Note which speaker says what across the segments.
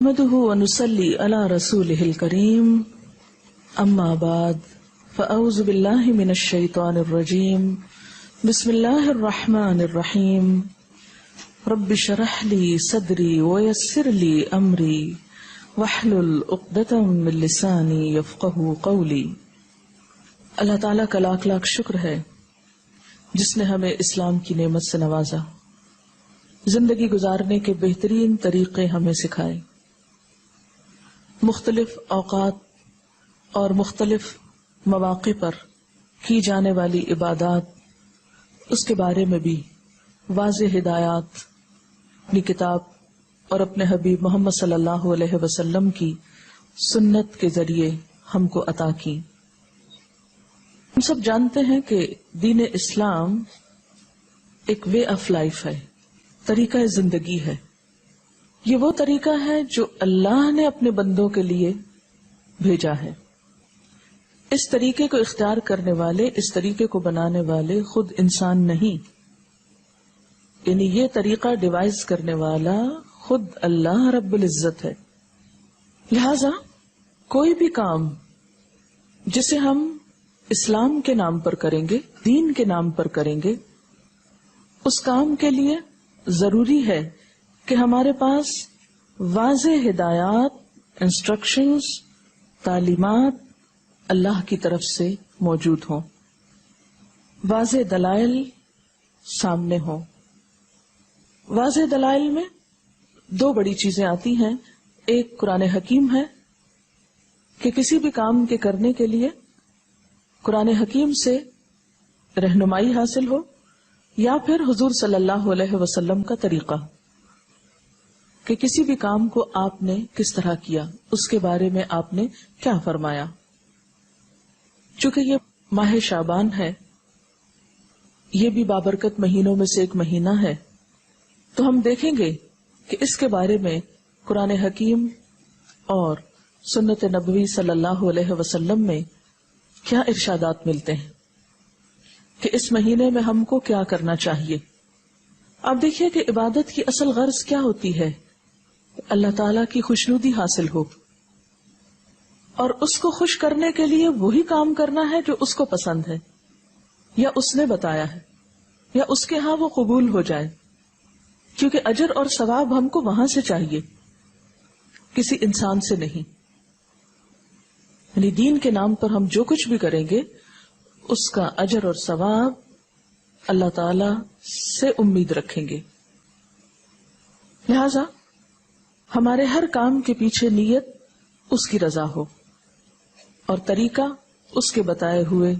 Speaker 1: نحمده ونصلي على رسوله الكريم اما بعد فاعوذ بالله من الشيطان الرجيم بسم الله الرحمن الرحيم رب اشرح لي صدري ويسر لي امري واحلل عقدة من لساني يفقهوا قولي۔ اللہ تعالیٰ کا لاکھ لاکھ شکر ہے جس نے ہمیں اسلام کی نعمت سے نوازا، زندگی گزارنے کے بہترین طریقے ہمیں سکھائے، مختلف اوقات اور مختلف مواقع پر کی جانے والی عبادات، اس کے بارے میں بھی واضح ہدایات اپنی کتاب اور اپنے حبیب محمد صلی اللہ علیہ وسلم کی سنت کے ذریعے ہم کو عطا کی۔ ہم سب جانتے ہیں کہ دین اسلام ایک وے آف لائف ہے، طریقہ زندگی ہے۔ یہ وہ طریقہ ہے جو اللہ نے اپنے بندوں کے لیے بھیجا ہے۔ اس طریقے کو اختیار کرنے والے، اس طریقے کو بنانے والے خود انسان نہیں، یعنی یہ طریقہ ڈیوائز کرنے والا خود اللہ رب العزت ہے۔ لہذا کوئی بھی کام جسے ہم اسلام کے نام پر کریں گے، دین کے نام پر کریں گے، اس کام کے لیے ضروری ہے کہ ہمارے پاس واضح ہدایات، انسٹرکشنز، تعلیمات اللہ کی طرف سے موجود ہوں، واضح دلائل سامنے ہوں۔ واضح دلائل میں دو بڑی چیزیں آتی ہیں، ایک قرآن حکیم ہے کہ کسی بھی کام کے کرنے کے لیے قرآن حکیم سے رہنمائی حاصل ہو، یا پھر حضور صلی اللہ علیہ وسلم کا طریقہ کہ کسی بھی کام کو آپ نے کس طرح کیا، اس کے بارے میں آپ نے کیا فرمایا۔ چونکہ یہ ماہ شعبان ہے، یہ بھی بابرکت مہینوں میں سے ایک مہینہ ہے، تو ہم دیکھیں گے کہ اس کے بارے میں قرآن حکیم اور سنت نبوی صلی اللہ علیہ وسلم میں کیا ارشادات ملتے ہیں کہ اس مہینے میں ہم کو کیا کرنا چاہیے۔ اب دیکھیے کہ عبادت کی اصل غرض کیا ہوتی ہے، اللہ تعالیٰ کی خوشنودی حاصل ہو، اور اس کو خوش کرنے کے لیے وہی کام کرنا ہے جو اس کو پسند ہے، یا اس نے بتایا ہے، یا اس کے ہاں وہ قبول ہو جائے، کیونکہ اجر اور ثواب ہم کو وہاں سے چاہیے، کسی انسان سے نہیں۔ یعنی دین کے نام پر ہم جو کچھ بھی کریں گے اس کا اجر اور ثواب اللہ تعالی سے امید رکھیں گے۔ لہذا ہمارے ہر کام کے پیچھے نیت اس کی رضا ہو اور طریقہ اس کے بتائے ہوئے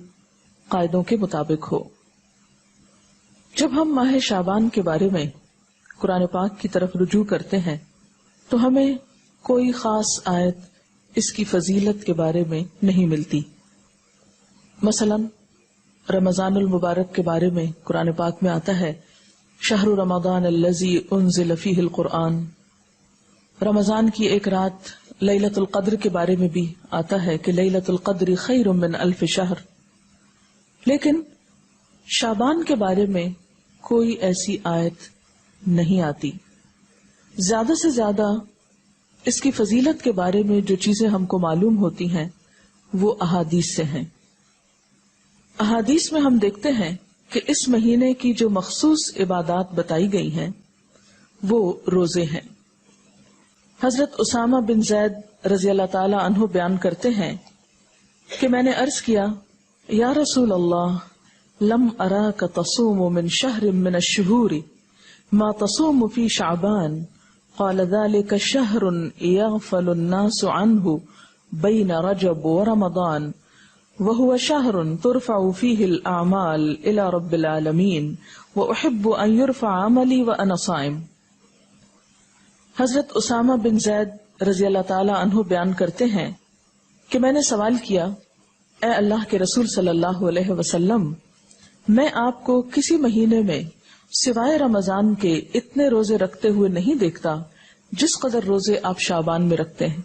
Speaker 1: قاعدوں کے مطابق ہو۔ جب ہم ماہ شعبان کے بارے میں قرآن پاک کی طرف رجوع کرتے ہیں تو ہمیں کوئی خاص آیت اس کی فضیلت کے بارے میں نہیں ملتی۔ مثلا رمضان المبارک کے بارے میں قرآن پاک میں آتا ہے شہر رمضان الذی انزل فیہ القرآن۔ رمضان کی ایک رات لیلۃ القدر کے بارے میں بھی آتا ہے کہ لیلۃ القدر خیر من الف شہر، لیکن شعبان کے بارے میں کوئی ایسی آیت نہیں آتی۔ زیادہ سے زیادہ اس کی فضیلت کے بارے میں جو چیزیں ہم کو معلوم ہوتی ہیں وہ احادیث سے ہیں۔ احادیث میں ہم دیکھتے ہیں کہ اس مہینے کی جو مخصوص عبادات بتائی گئی ہیں وہ روزے ہیں۔ حضرت اسامہ بن زید رضی اللہ تعالی عنہ بیان کرتے ہیں کہ میں نے عرض کیا یا رسول اللہ لم اراک تصوم من شہر من الشہور ما تصوم فی شعبان، قال ذلك شهر يغفل الناس عنه بين رجب ورمضان وهو شهر ترفع فيه الأعمال إلى رب العالمين وأحب أن يرفع عملي وأنا صائم۔ حضرت اسامہ بن زید رضی اللہ تعالی عنہ بیان کرتے ہیں کہ میں نے سوال کیا اے اللہ کے رسول صلی اللہ علیہ وسلم، میں آپ کو کسی مہینے میں سوائے رمضان کے اتنے روزے رکھتے ہوئے نہیں دیکھتا جس قدر روزے آپ شعبان میں رکھتے ہیں۔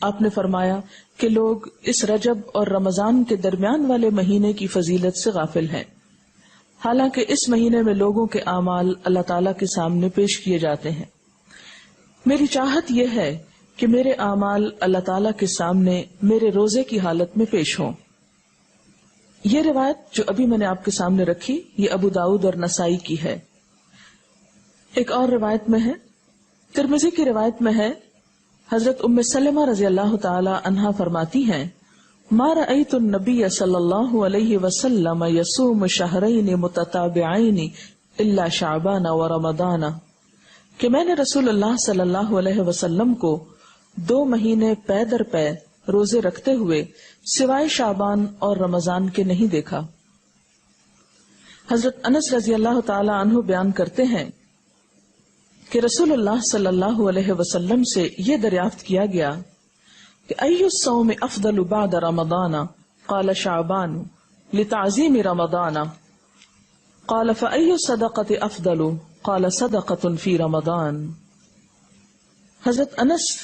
Speaker 1: آپ نے فرمایا کہ لوگ اس رجب اور رمضان کے درمیان والے مہینے کی فضیلت سے غافل ہیں، حالانکہ اس مہینے میں لوگوں کے اعمال اللہ تعالیٰ کے سامنے پیش کیے جاتے ہیں۔ میری چاہت یہ ہے کہ میرے اعمال اللہ تعالیٰ کے سامنے میرے روزے کی حالت میں پیش ہوں. یہ روایت جو ابھی میں نے آپ کے سامنے رکھی یہ ابو داؤد اور نسائی کی ہے. ایک اور روایت میں ہے، ترمذی کی روایت میں ہے، حضرت ام سلمہ رضی اللہ تعالی عنہا فرماتی ہیں، ما رأیت النبی صلی اللہ علیہ وسلم یصوم شہرین متتابعین الا شعبان و رمضان، کہ میں نے رسول اللہ صلی اللہ علیہ وسلم کو 2 مہینے پے در پے روزے رکھتے ہوئے سوائے شعبان اور رمضان کے نہیں دیکھا. حضرت انس رضی اللہ تعالی عنہ بیان کرتے ہیں کہ رسول اللہ صلی اللہ علیہ وسلم سے یہ دریافت کیا گیا کہ ای الصوم افضل بعد رمضان؟ قال شعبان لتعظیم رمضان. قال فأی الصدقۃ افضل؟ قال صدقۃ فی رمضان. حضرت انس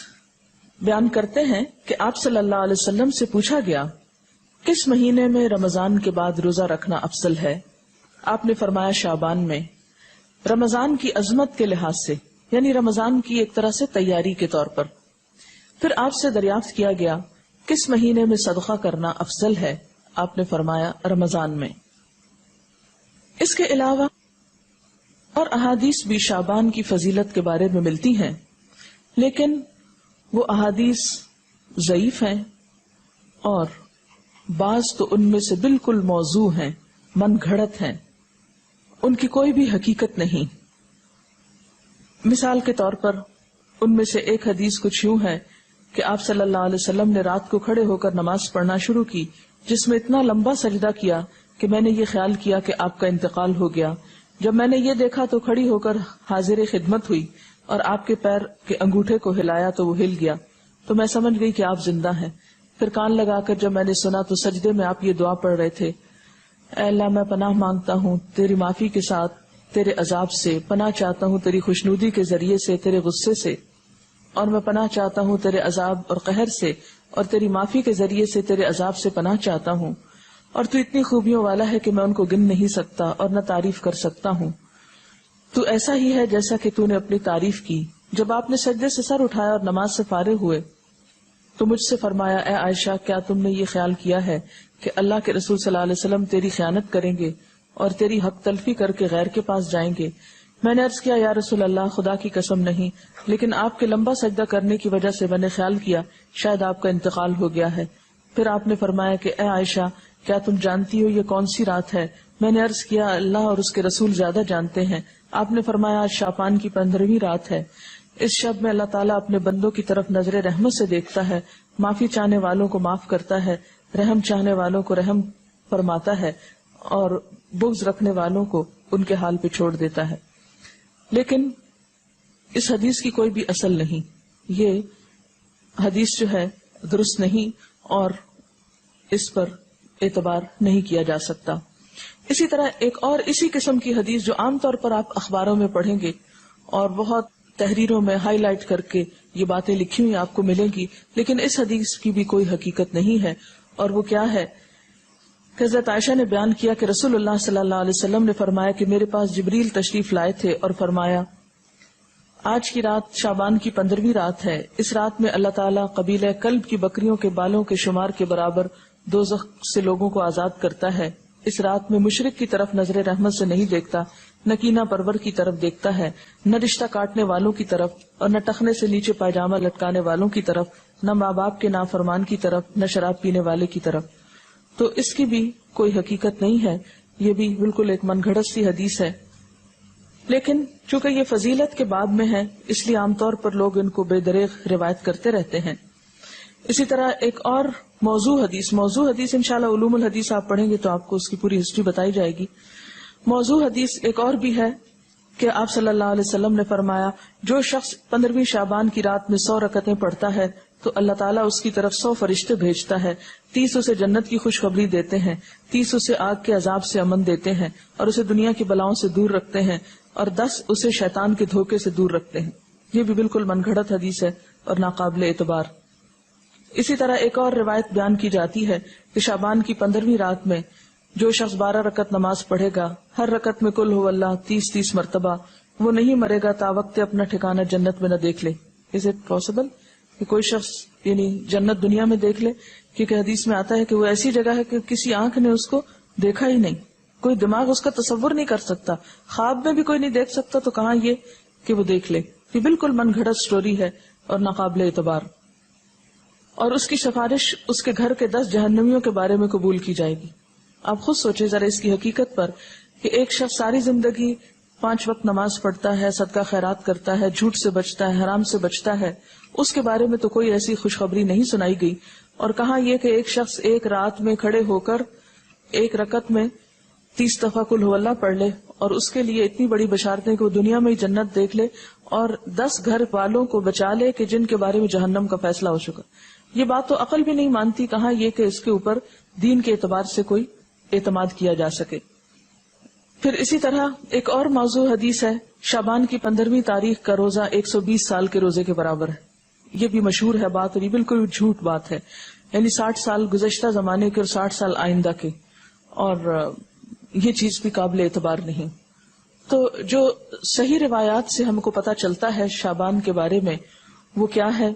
Speaker 1: بیان کرتے ہیں کہ آپ صلی اللہ علیہ وسلم سے پوچھا گیا کس مہینے میں رمضان کے بعد روزہ رکھنا افضل ہے؟ آپ نے فرمایا شعبان میں، رمضان کی عظمت کے لحاظ سے، یعنی رمضان کی ایک طرح سے تیاری کے طور پر. پھر آپ سے دریافت کیا گیا کس مہینے میں صدقہ کرنا افضل ہے؟ آپ نے فرمایا رمضان میں. اس کے علاوہ اور احادیث بھی شعبان کی فضیلت کے بارے میں ملتی ہیں، لیکن وہ احادیث ضعیف ہیں اور بعض تو ان میں سے بالکل موضوع ہیں، من گھڑت ہیں، ان کی کوئی بھی حقیقت نہیں. مثال کے طور پر ان میں سے ایک حدیث کچھ یوں ہے کہ آپ صلی اللہ علیہ وسلم نے رات کو کھڑے ہو کر نماز پڑھنا شروع کی، جس میں اتنا لمبا سجدہ کیا کہ میں نے یہ خیال کیا کہ آپ کا انتقال ہو گیا. جب میں نے یہ دیکھا تو کھڑی ہو کر حاضر خدمت ہوئی اور آپ کے پیر کے انگوٹھے کو ہلایا تو وہ ہل گیا، تو میں سمجھ گئی کہ آپ زندہ ہیں. پھر کان لگا کر جب میں نے سنا تو سجدے میں آپ یہ دعا پڑھ رہے تھے، اے اللہ میں پناہ مانگتا ہوں تیری معافی کے ساتھ تیرے عذاب سے، پناہ چاہتا ہوں تیری خوشنودی کے ذریعے سے تیرے غصے سے، اور میں پناہ چاہتا ہوں تیرے عذاب اور قہر سے، اور تیری معافی کے ذریعے سے تیرے عذاب سے پناہ چاہتا ہوں، اور تو اتنی خوبیوں والا ہے کہ میں ان کو گن نہیں سکتا اور نہ تعریف کر سکتا ہوں. تو ایسا ہی ہے جیسا کہ تو نے اپنی تعریف کی. جب آپ نے سجدے سے سر اٹھایا اور نماز سے فارغ ہوئے تو مجھ سے فرمایا، اے عائشہ کیا تم نے یہ خیال کیا ہے کہ اللہ کے رسول صلی اللہ علیہ وسلم تیری خیانت کریں گے اور تیری حق تلفی کر کے غیر کے پاس جائیں گے؟ میں نے عرض کیا، یا رسول اللہ خدا کی قسم نہیں، لیکن آپ کے لمبا سجدہ کرنے کی وجہ سے میں نے خیال کیا شاید آپ کا انتقال ہو گیا ہے. پھر آپ نے فرمایا کہ اے عائشہ کیا تم جانتی ہو یہ کون سی رات ہے؟ میں نے عرض کیا، اللہ اور اس کے رسول زیادہ جانتے ہیں. آپ نے فرمایا آج شعبان کی 15ویں رات ہے. اس شب میں اللہ تعالیٰ اپنے بندوں کی طرف نظر رحمت سے دیکھتا ہے، معافی چاہنے والوں کو معاف کرتا ہے، رحم چاہنے والوں کو رحم فرماتا ہے، اور بغض رکھنے والوں کو ان کے حال پہ چھوڑ دیتا ہے. لیکن اس حدیث کی کوئی بھی اصل نہیں، یہ حدیث جو ہے درست نہیں اور اس پر اعتبار نہیں کیا جا سکتا. اسی طرح ایک اور اسی قسم کی حدیث جو عام طور پر آپ اخباروں میں پڑھیں گے اور بہت تحریروں میں ہائی لائٹ کر کے یہ باتیں لکھی ہوئی آپ کو ملیں گی، لیکن اس حدیث کی بھی کوئی حقیقت نہیں ہے. اور وہ کیا ہے کہ حضرت عائشہ نے بیان کیا کہ رسول اللہ صلی اللہ علیہ وسلم نے فرمایا کہ میرے پاس جبریل تشریف لائے تھے اور فرمایا آج کی رات شعبان کی 15ویں رات ہے. اس رات میں اللہ تعالیٰ قبیلہ کلب کی بکریوں کے بالوں کے شمار کے برابر دوزخ سے لوگوں کو آزاد کرتا ہے. اس رات میں مشرک کی طرف نظر رحمت سے نہیں دیکھتا، نہ کینہ پرور کی طرف دیکھتا ہے، نہ رشتہ کاٹنے والوں کی طرف، اور نہ ٹخنے سے نیچے پائجامہ لٹکانے والوں کی طرف، نہ ماں باپ کے نافرمان کی طرف، نہ شراب پینے والے کی طرف. تو اس کی بھی کوئی حقیقت نہیں ہے، یہ بھی بالکل ایک من گھڑت سی حدیث ہے. لیکن چونکہ یہ فضیلت کے باب میں ہے اس لیے عام طور پر لوگ ان کو بے دریغ روایت کرتے رہتے ہیں. اسی طرح ایک اور موضوع حدیث انشاءاللہ علوم الحدیث آپ پڑھیں گے تو آپ کو اس کی پوری ہسٹری بتائی جائے گی. موضوع حدیث ایک اور بھی ہے کہ آپ صلی اللہ علیہ وسلم نے فرمایا جو شخص 15ویں شعبان کی رات میں 100 رکعتیں پڑھتا ہے تو اللہ تعالیٰ اس کی طرف 100 فرشتے بھیجتا ہے، 30 اسے جنت کی خوشخبری دیتے ہیں، 30 اسے آگ کے عذاب سے امن دیتے ہیں اور اسے دنیا کی بلاؤں سے دور رکھتے ہیں، اور 10 اسے شیطان کے دھوکے سے دور رکھتے ہیں. یہ بھی بالکل من گھڑت حدیث ہے اور ناقابل اعتبار. اسی طرح ایک اور روایت بیان کی جاتی ہے کہ شعبان کی 15ویں رات میں جو شخص 12 رکعت نماز پڑھے گا، ہر رکعت میں قل هو اللہ 30 مرتبہ، وہ نہیں مرے گا تا وقت اپنا ٹھکانہ جنت میں نہ دیکھ لے. از اٹ پاسبل کہ کوئی شخص یعنی جنت دنیا میں دیکھ لے؟ کیونکہ حدیث میں آتا ہے کہ وہ ایسی جگہ ہے کہ کسی آنکھ نے اس کو دیکھا ہی نہیں، کوئی دماغ اس کا تصور نہیں کر سکتا، خواب میں بھی کوئی نہیں دیکھ سکتا، تو کہاں یہ کہ وہ دیکھ لے. یہ بالکل من گھڑت سٹوری ہے اور ناقابل اعتبار. اور اس کی سفارش اس کے گھر کے 10 جہنمیوں کے بارے میں قبول کی جائے گی. آپ خود سوچیں ذرا اس کی حقیقت پر کہ ایک شخص ساری زندگی 5 وقت نماز پڑھتا ہے، صدقہ خیرات کرتا ہے، جھوٹ سے بچتا ہے، حرام سے بچتا ہے، اس کے بارے میں تو کوئی ایسی خوشخبری نہیں سنائی گئی. اور کہاں یہ کہ ایک شخص ایک رات میں کھڑے ہو کر ایک رکعت میں 30 دفعہ قل هو اللہ پڑھ لے اور اس کے لیے اتنی بڑی بشارتیں کہ وہ دنیا میں ہی جنت دیکھ لے اور 10 گھر والوں کو بچا لے کہ جن کے بارے میں جہنم کا فیصلہ ہو چکا. یہ بات تو عقل بھی نہیں مانتی، کہاں یہ کہ اس کے اوپر دین کے اعتبار سے کوئی اعتماد کیا جا سکے. پھر اسی طرح ایک اور موضوع حدیث ہے، شعبان کی 15ویں تاریخ کا روزہ 120 سال کے روزے کے برابر ہے. یہ بھی مشہور ہے بات اور یہ بالکل جھوٹ بات ہے. یعنی 60 سال گزشتہ زمانے کے اور 60 سال آئندہ کے، اور یہ چیز بھی قابل اعتبار نہیں. تو جو صحیح روایات سے ہم کو پتہ چلتا ہے شعبان کے بارے میں وہ کیا ہے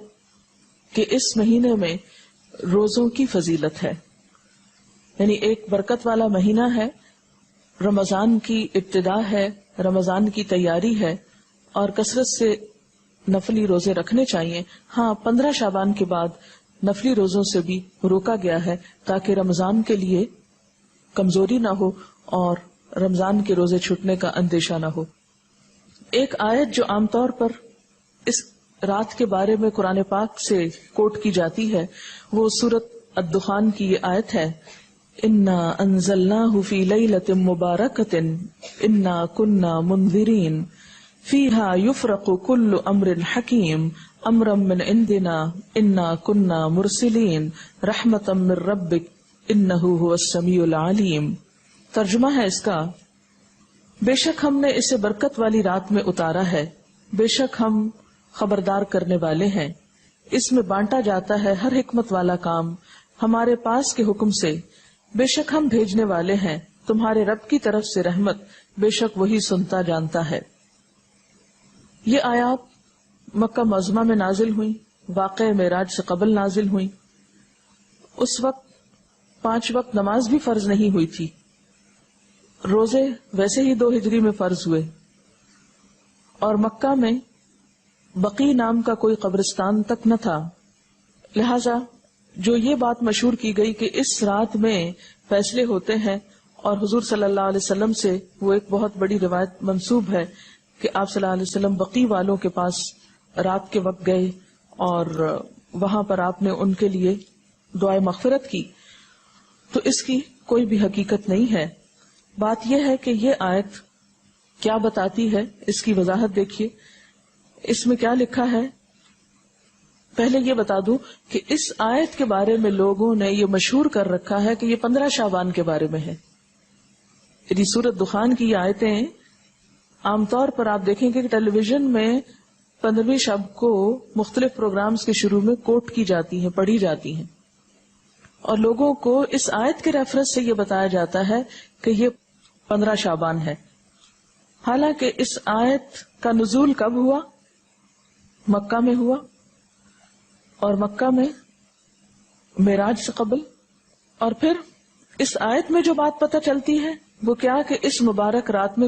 Speaker 1: کہ اس مہینے میں روزوں کی فضیلت ہے. یعنی ایک برکت والا مہینہ ہے، رمضان کی ابتدا ہے، رمضان کی تیاری ہے اور کثرت سے نفلی روزے رکھنے چاہیے. ہاں 15 شعبان کے بعد نفلی روزوں سے بھی روکا گیا ہے تاکہ رمضان کے لیے کمزوری نہ ہو اور رمضان کے روزے چھوٹنے کا اندیشہ نہ ہو. ایک آیت جو عام طور پر اس رات کے بارے میں قرآن پاک سے کوٹ کی جاتی ہے وہ سورۃ الدخان کی یہ آیت ہے، انا انزلناہ فی لیلۃ مبارکۃ انا کنا منذرین فیہا یفرق کل امر حکیم امرا من عندنا انا کنا مرسلین رحمتا من ربک انہ هو السمیع العلیم. ترجمہ ہے اس کا، بے شک ہم نے اسے برکت والی رات میں اتارا ہے، بے شک ہم خبردار کرنے والے ہیں، اس میں بانٹا جاتا ہے ہر حکمت والا کام ہمارے پاس کے حکم سے، بے شک ہم بھیجنے والے ہیں تمہارے رب کی طرف سے رحمت، بے شک وہی سنتا جانتا ہے. یہ آیات مکہ معظمہ میں نازل ہوئی، واقع معراج سے قبل نازل ہوئی. اس وقت 5 وقت نماز بھی فرض نہیں ہوئی تھی، روزے ویسے ہی 2 ہجری میں فرض ہوئے، اور مکہ میں بقی نام کا کوئی قبرستان تک نہ تھا. لہذا جو یہ بات مشہور کی گئی کہ اس رات میں فیصلے ہوتے ہیں، اور حضور صلی اللہ علیہ وسلم سے وہ ایک بہت بڑی روایت منسوب ہے کہ آپ صلی اللہ علیہ وسلم بقی والوں کے پاس رات کے وقت گئے اور وہاں پر آپ نے ان کے لیے دعائے مغفرت کی. تو اس کی کوئی بھی حقیقت نہیں ہے. بات یہ ہے کہ یہ آیت کیا بتاتی ہے، اس کی وضاحت دیکھیے. اس میں کیا لکھا ہے؟ پہلے یہ بتا دوں کہ اس آیت کے بارے میں لوگوں نے یہ مشہور کر رکھا ہے کہ یہ 15 شعبان کے بارے میں ہے. یعنی سورۃ دخان کی یہ آیتیں عام طور پر آپ دیکھیں کہ ٹیلی ویژن میں 15ویں شب کو مختلف پروگرامز کے شروع میں کوٹ کی جاتی ہیں، پڑھی جاتی ہیں، اور لوگوں کو اس آیت کے ریفرنس سے یہ بتایا جاتا ہے کہ یہ 15 شعبان ہے. حالانکہ اس آیت کا نزول کب ہوا؟ مکہ میں ہوا، اور مکہ میں معراج سے قبل. اور پھر اس آیت میں جو بات پتہ چلتی ہے وہ کیا کہ اس مبارک رات میں